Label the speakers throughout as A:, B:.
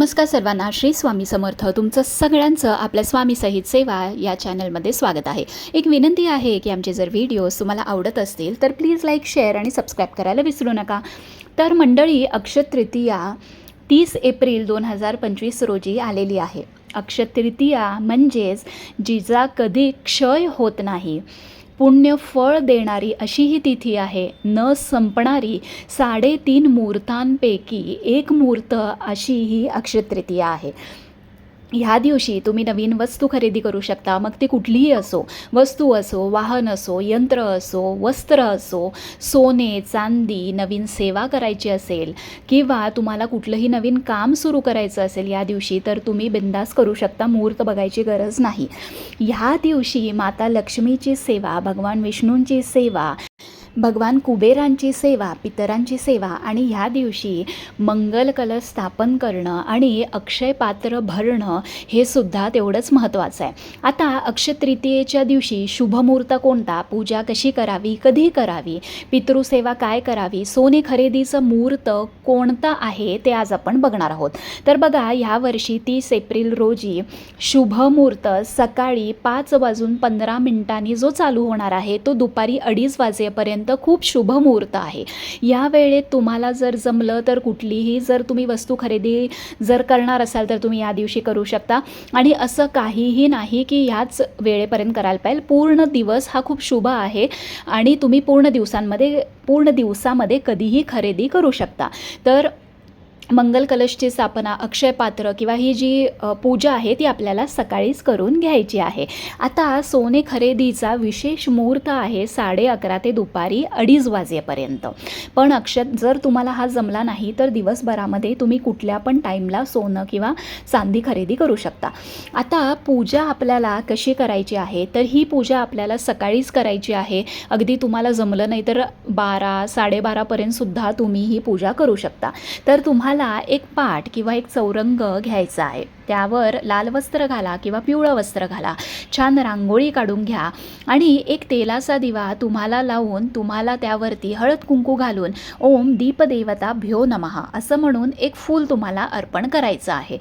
A: नमस्कार सर्वांना, श्री स्वामी समर्थ. तुमचं सगळ्यांचं आपल्या स्वामी सहित सेवा या चॅनलमध्ये स्वागत आहे. एक विनंती आहे की आमचे जर व्हिडिओज तुम्हाला आवडत असतील तर प्लीज लाईक, शेअर आणि सबस्क्राईब करायला विसरू नका. तर मंडळी, अक्षय तृतीया 30 एप्रिल 2025 रोजी आलेली आहे. अक्षय तृतीया म्हणजेच जिचा कधी क्षय होत नाही, पुण्य फळ देणारी अशी ही तिथी आहे. न संपणारी 3.5 मुहूर्तांपैकी एक मुहूर्त अशी ही अक्षय तृतीया आहे. ह्या दिवशी तुम्ही नवीन वस्तू खरेदी करू शकता. मग ती कुठलीही असो, वस्तू असो, वाहन असो, यंत्र असो, वस्त्र असो, सोने चांदी, नवीन सेवा करायची असेल किंवा तुम्हाला कुठलंही नवीन काम सुरू करायचं असेल या दिवशी, तर तुम्ही बिंदास करू शकता. मुहूर्त बघायची गरज नाही. ह्या दिवशी माता लक्ष्मीची सेवा, भगवान विष्णूंची सेवा, भगवान कुबेरांची सेवा, पितरांची सेवा आणि ह्या दिवशी मंगल कलश स्थापन करणं आणि अक्षय पात्र भरणं हे सुद्धा तेवढंच महत्त्वाचं आहे. आता अक्षय तृतीयेच्या दिवशी शुभमुहूर्त कोणता, पूजा कशी करावी, कधी करावी, पितृसेवा काय करावी, सोने खरेदीचं मुहूर्त कोणतं आहे ते आज आपण बघणार आहोत. तर बघा, ह्या वर्षी 30 एप्रिल रोजी शुभमुहूर्त सकाळी 5:15 जो चालू होणार आहे तो दुपारी 2:30 वाजेपर्यंत खूप शुभ मुहूर्त आहे. या वेळेत तुम्हाला जर जमलं तर कुठलीही जर तुम्ही वस्तू खरेदी जर करणार असाल तर तुम्ही या दिवशी करू शकता. आणि असं काहीही नाही की ह्याच वेळेपर्यंत करायला पाहिजे. पूर्ण दिवस हा खूप शुभ आहे आणि तुम्ही पूर्ण दिवसामध्ये कधीही खरेदी करू शकता. तर मंगल कलशची स्थापना, अक्षय पात्र किंवा ही जी पूजा आहे ती आपल्याला सकाळीच करून घ्यायची आहे. आता सोने खरेदीचा विशेष मुहूर्त आहे 11:30 ते दुपारी 2:30 वाजेपर्यंत. पण जर तुम्हाला हा जमला नाही तर दिवसभरामध्ये तुम्ही कुठल्या पण टाईमला सोनं किंवा चांदी खरेदी करू शकता. आता पूजा आपल्याला कशी करायची आहे, तर ही पूजा आपल्याला सकाळीच करायची आहे. अगदी तुम्हाला जमलं नाही तर 12, 12:30पर्यंत सुद्धा तुम्ही ही पूजा करू शकता. तर तुम्हाला एक पाट किंवा एक चौरंग घ्यायचा आहे. त्यावर लाल वस्त्र घाला किंवा पिवळं वस्त्र घाला, छान रांगोळी काढून घ्या आणि एक तेलाचा दिवा तुम्हाला लावून तुम्हाला त्यावरती हळद कुंकू घालून ओम दीपदेवता भ्यो नमः असं म्हणून एक फूल तुम्हाला अर्पण करायचं आहे.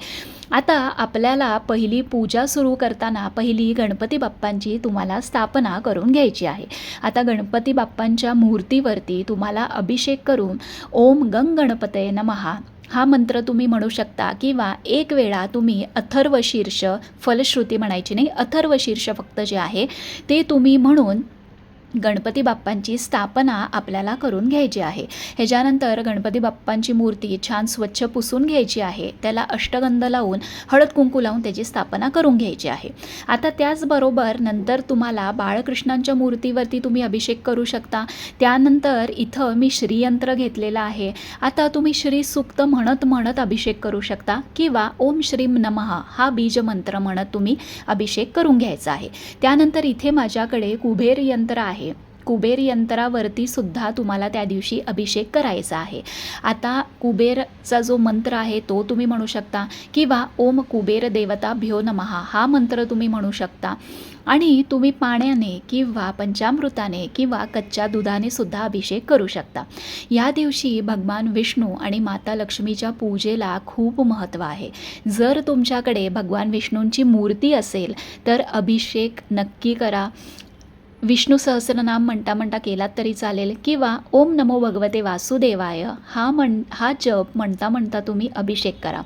A: आता आपल्याला पहिली पूजा सुरू करताना पहिली गणपती बाप्पांची तुम्हाला स्थापना करून घ्यायची आहे. आता गणपती बाप्पांच्या मूर्तीवरती तुम्हाला अभिषेक करून ओम गंग गणपतये नमः हा मंत्र तुम्ही म्हणू शकता किंवा एक वेळा तुम्ही अथर्वशीर्ष, फलश्रुती म्हणायची नाही, अथर्वशीर्ष फक्त जे आहे ते तुम्ही म्हणून गणपती बाप्पांची स्थापना आपल्याला करून घ्यायची आहे. ह्याच्यानंतर गणपती बाप्पांची मूर्ती छान स्वच्छ पुसून घ्यायची आहे. त्याला अष्टगंध लावून हळद कुंकू लावून त्याची स्थापना करून घ्यायची आहे. आता त्याचबरोबर नंतर तुम्हाला बाळकृष्णांच्या मूर्तीवरती तुम्ही अभिषेक करू शकता. त्यानंतर इथं मी श्रीयंत्र घेतलेलं आहे. आता तुम्ही श्री सूक्त म्हणत अभिषेक करू शकता किंवा ओम श्रीम नमः हा बीजमंत्र म्हणत तुम्ही अभिषेक करून घ्यायचा आहे. त्यानंतर इथे माझ्याकडे कुबेर यंत्र आहे. कुबेर यंत्रावरती सुद्धा तुम्हाला त्या दिवशी अभिषेक करायचा आहे. आता कुबेरचा जो मंत्र आहे तो तुम्ही म्हणू शकता किंवा ओम कुबेर देवता भ्यो नमः हा मंत्र तुम्ही म्हणू शकता. आणि तुम्ही पाण्याने किंवा पंचामृताने किंवा कच्च्या दुधाने सुद्धा अभिषेक करू शकता. या दिवशी भगवान विष्णू आणि माता लक्ष्मीच्या पूजेला खूप महत्त्व आहे. जर तुमच्याकडे भगवान विष्णूंची मूर्ती असेल तर अभिषेक नक्की करा. विष्णू सहस्रनाम म्हणता केलात तरी चालेल किंवा ओम नमो भगवते वासुदेवाय हा जप म्हणता तुम्ही अभिषेक करा.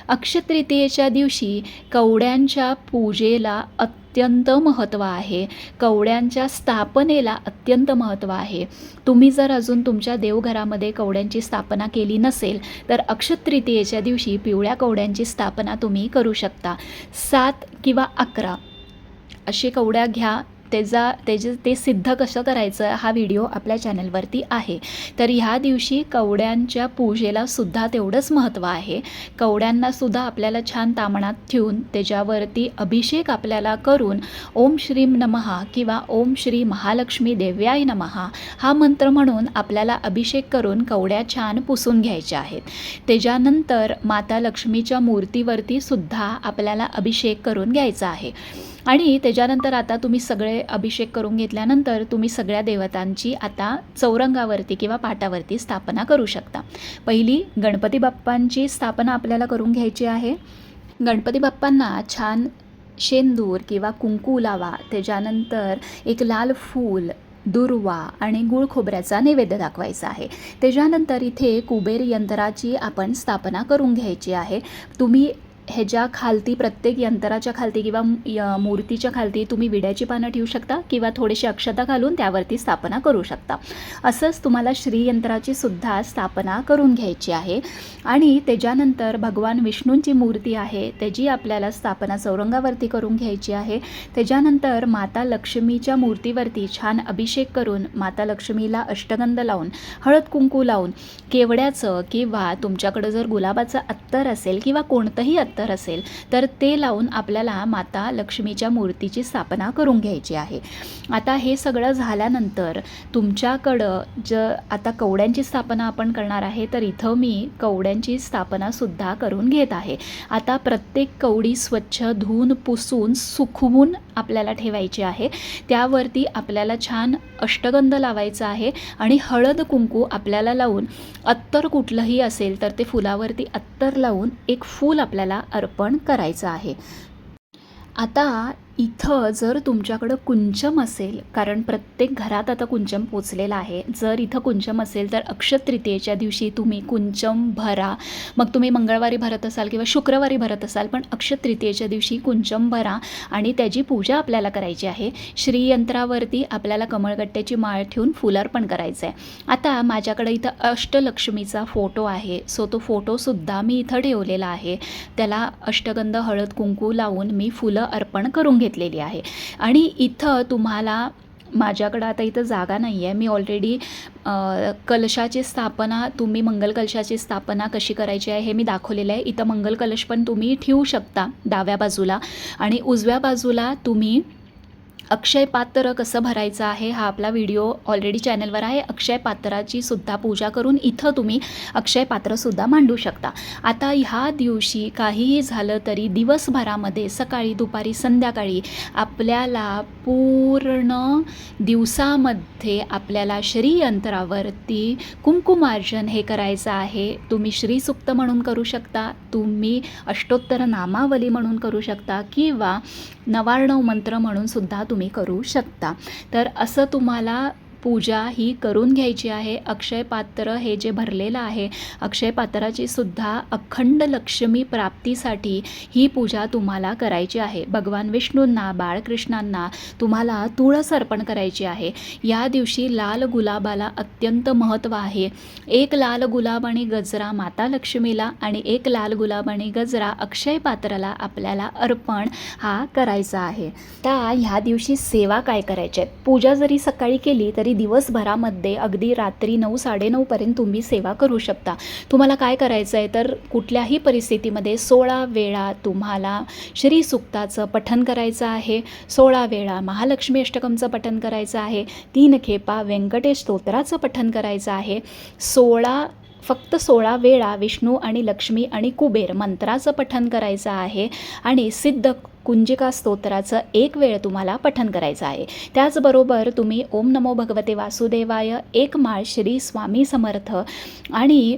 A: अक्षय तृतीयेच्या दिवशी कवड्यांच्या पूजेला अत्यंत महत्त्व आहे. कवड्यांच्या स्थापनेला अत्यंत महत्त्व आहे. तुम्ही जर अजून तुमच्या देवघरामध्ये कवड्यांची स्थापना केली नसेल तर अक्षय तृतीयेच्या दिवशी पिवळ्या कवड्यांची स्थापना तुम्ही करू शकता. 7 किंवा 11 अशी कवड्या घ्या. ते सिद्ध कसं करायचं हा व्हिडिओ आपल्या चॅनलवरती आहे. तर ह्या दिवशी कवड्यांच्या पूजेला सुद्धा तेवढंच महत्त्व आहे. कवड्यांनासुद्धा आपल्याला छान तामणात ठेवून त्याच्यावरती अभिषेक आपल्याला करून ओम श्रीम नमः किंवा ओम श्री महालक्ष्मी देव्याय नमः हा मंत्र म्हणून आपल्याला अभिषेक करून कवड्या छान पुसून घ्यायच्या आहेत. त्याच्यानंतर माता लक्ष्मीच्या मूर्तीवरती सुद्धा आपल्याला अभिषेक करून घ्यायचा आहे. आणि त्याच्यानंतर आता तुम्ही सगळे अभिषेक करून घेतल्यानंतर तुम्ही सगळ्या देवतांची आता चौरंगावरती किंवा पाटावरती स्थापना करू शकता. पहिली गणपती बाप्पांची स्थापना आपल्याला करून घ्यायची आहे. गणपती बाप्पांना छान शेंदूर किंवा कुंकू लावा. त्याच्यानंतर एक लाल फूल, दुर्वा आणि गूळ खोबऱ्याचा नैवेद्य दाखवायचा आहे. त्याच्यानंतर इथे कुबेर यंत्राची आपण स्थापना करून घ्यायची आहे. तुम्ही ह्याच्या खालती, प्रत्येक यंत्राच्या खालती किंवा मूर्तीच्या खालती तुम्ही विड्याची पानं ठेवू शकता किंवा थोडीशी अक्षता घालून त्यावरती स्थापना करू शकता. असंच तुम्हाला श्रीयंत्राची सुद्धा स्थापना करून घ्यायची आहे. आणि त्याच्यानंतर भगवान विष्णूंची मूर्ती आहे, त्याची आपल्याला स्थापना चौरंगावरती करून घ्यायची आहे. त्याच्यानंतर माता लक्ष्मीच्या मूर्तीवरती छान अभिषेक करून माता लक्ष्मीला अष्टगंध लावून, हळद कुंकू लावून, केवड्याचं किंवा तुमच्याकडं जर गुलाबाचं अत्तर असेल किंवा कोणतंही अत्तर असेल तर ते लावून आपल्याला माता लक्ष्मीच्या मूर्तीची स्थापना करून घ्यायची आहे. आता हे सगळं झाल्यानंतर तुमच्याकडं आता कवड्यांची स्थापना आपण करणार आहे, तर इथं मी कवड्यांची स्थापना सुद्धा करून घेत आहे. आता प्रत्येक कवडी स्वच्छ धुवून पुसून सुकवून आपल्याला ठेवायची आहे. त्यावरती आपल्याला छान अष्टगंध लावायचा आहे आणि हळद कुंकू आपल्याला लावून, अत्तर कुठलंही असेल तर ते फुलावरती अत्तर लावून एक फूल आपल्याला अर्पण करायचं आहे. आता इथं जर तुमच्याकडं कुंचम असेल, कारण प्रत्येक घरात आता कुंचम पोचलेला आहे, जर इथं कुंचम असेल तर अक्षय तृतीयेच्या दिवशी तुम्ही कुंचम भरा. मग तुम्ही मंगळवारी भरत असाल किंवा शुक्रवारी भरत असाल, पण अक्षय तृतीयेच्या दिवशी कुंचम भरा आणि त्याची पूजा आपल्याला करायची आहे. श्रीयंत्रावरती आपल्याला कमळगट्ट्याची माळ ठेवून फुलार्पण करायचं आहे. आता माझ्याकडे इथं अष्टलक्ष्मीचा फोटो आहे, सो तो फोटोसुद्धा मी इथं ठेवलेला आहे. त्याला अष्टगंध, हळद कुंकू लावून मी फुलं अर्पण करून घेतलेली आहे. आणि इथं तुम्हाला, माझ्याकडं आता इथं जागा नाही आहे, मी ऑलरेडी कलशाची स्थापना, तुम्ही मंगल कलशाची स्थापना कशी करायची आहे हे मी दाखवलेलं आहे. इथं मंगल कलश पण तुम्ही ठेवू शकता डाव्या बाजूला, आणि उजव्या बाजूला तुम्ही अक्षय पात्र कसं भरायचं आहे हा आपला व्हिडिओ ऑलरेडी चॅनलवर आहे. अक्षय पात्राची सुद्धा पूजा करून इथं तुम्ही अक्षय पात्रसुद्धा मांडू शकता. आता ह्या दिवशी काहीही झालं तरी दिवसभरामध्ये सकाळी, दुपारी, संध्याकाळी आपल्याला पूर्ण दिवसामध्ये आपल्याला श्रीयंत्रावरती कुंकुमार्जन हे करायचं आहे. तुम्ही श्रीसूक्त म्हणून करू शकता, तुम्ही अष्टोत्तर नामावली म्हणून करू शकता किंवा 99 मंत्र म्हणून सुद्धा तुम्ही करू शकता. तर असं तुम्हाला पूजा ही करून घ्यायची आहे. अक्षय पात्र हे जे भरलेलं आहे, अक्षय पात्राची सुद्धा अखंड लक्ष्मी प्राप्तीसाठी ही पूजा तुम्हाला करायची आहे. भगवान विष्णूंना, बाळकृष्णांना तुम्हाला तुळस अर्पण करायची आहे. या दिवशी लाल गुलाबाला अत्यंत महत्त्व आहे. एक लाल गुलाब आणि गजरा माता लक्ष्मीला आणि एक लाल गुलाब आणि गजरा अक्षय पात्राला आपल्याला अर्पण हा करायचा आहे. तर ह्या दिवशी सेवा काय करायच्या आहेत? पूजा जरी सकाळी केली तरी दिवसभरामध्ये अगदी रात्री 9-9:30 पर्यंत तुम्ही सेवा करू शकता. तुम्हाला काय करायचं आहे तर कुठल्याही परिस्थितीमध्ये 16 वेळा तुम्हाला श्रीसूक्ताचं पठण करायचं आहे, 16 वेळा महालक्ष्मी अष्टकमचं पठण करायचं आहे, 3 खेपा व्यंकटेश स्तोत्राचं पठण करायचं आहे, फक्त 16 वेळा विष्णू आणि लक्ष्मी आणि कुबेर मंत्राचं पठण करायचं आहे आणि सिद्ध कुंजिका स्तोत्राचं 1 वेळ तुम्हाला पठण करायचं आहे. त्याचबरोबर तुम्ही ओम नमो भगवते वासुदेवाय 1 माळ श्री स्वामी समर्थ आणि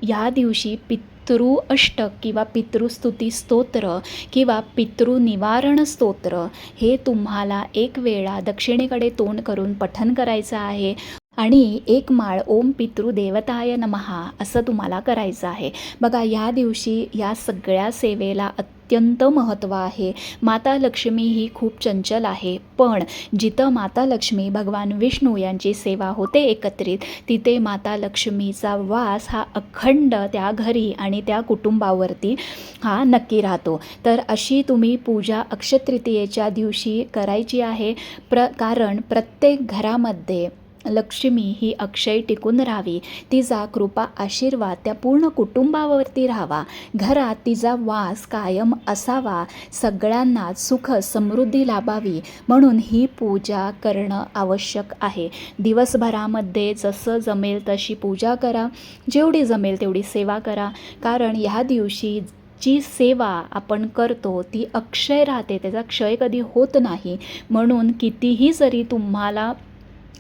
A: या दिवशी पितृ अष्टक किंवा पितृस्तुती स्तोत्र किंवा पितृनिवारण स्तोत्र हे तुम्हाला 1 वेळा दक्षिणेकडे तोंड करून पठण करायचं आहे आणि 1 माळ ओम पितृदेवताय नमहा असं तुम्हाला करायचं आहे. बघा, या दिवशी या सगळ्या सेवेला अत्यंत महत्त्व आहे. माता लक्ष्मी ही खूप चंचल आहे, पण जिथं माता लक्ष्मी, भगवान विष्णू यांची सेवा होते एकत्रित, तिथे माता लक्ष्मीचा वास हा अखंड त्या घरी आणि त्या कुटुंबावरती हा नक्की राहतो. तर अशी तुम्ही पूजा अक्षय तृतीयेच्या दिवशी करायची आहे. कारण प्रत्येक घरामध्ये लक्ष्मी ही अक्षय टिकून राहावी, तिचा कृपा आशीर्वाद त्या पूर्ण कुटुंबावरती राहावा, घरात तिचा वास कायम असावा, सगळ्यांना सुख समृद्धी लाभावी म्हणून ही पूजा करणं आवश्यक आहे. दिवसभरामध्ये जसं जमेल तशी पूजा करा, जेवढी जमेल तेवढी सेवा करा. कारण ह्या दिवशी जी सेवा आपण करतो ती अक्षय राहते, त्याचा क्षय कधी होत नाही. म्हणून कितीही जरी तुम्हाला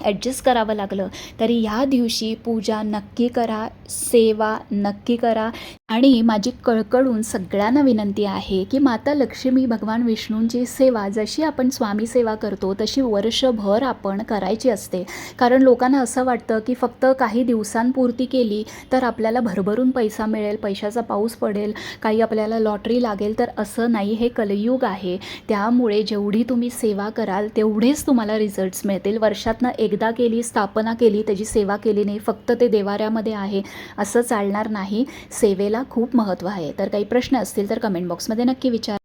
A: ॲडजस्ट करावं लागलं तरी ह्या दिवशी पूजा नक्की करा, सेवा नक्की करा. आणि माझी कळकळून सगळ्यांना विनंती आहे की माता लक्ष्मी, भगवान विष्णूंची सेवा जशी आपण स्वामी सेवा करतो तशी वर्षभर आपण करायची असते. कारण लोकांना असं वाटतं की फक्त काही दिवसांपुरती केली तर आपल्याला भरभरून पैसा मिळेल, पैशाचा पाऊस पडेल, काही आपल्याला लॉटरी लागेल. तर असं नाही, हे कलियुग आहे. त्यामुळे जेवढी तुम्ही सेवा कराल तेवढेच तुम्हाला रिझल्ट्स मिळतील. वर्षातनं एकदा केली, स्थापना केली, त्याची सेवा केली नाही, फक्त ते देवाऱ्यामध्ये आहे, असं चालणार नाही. सेवेला खूप महत्त्व आहे. तर काही प्रश्न असतील तर कमेंट बॉक्समध्ये नक्की विचारा.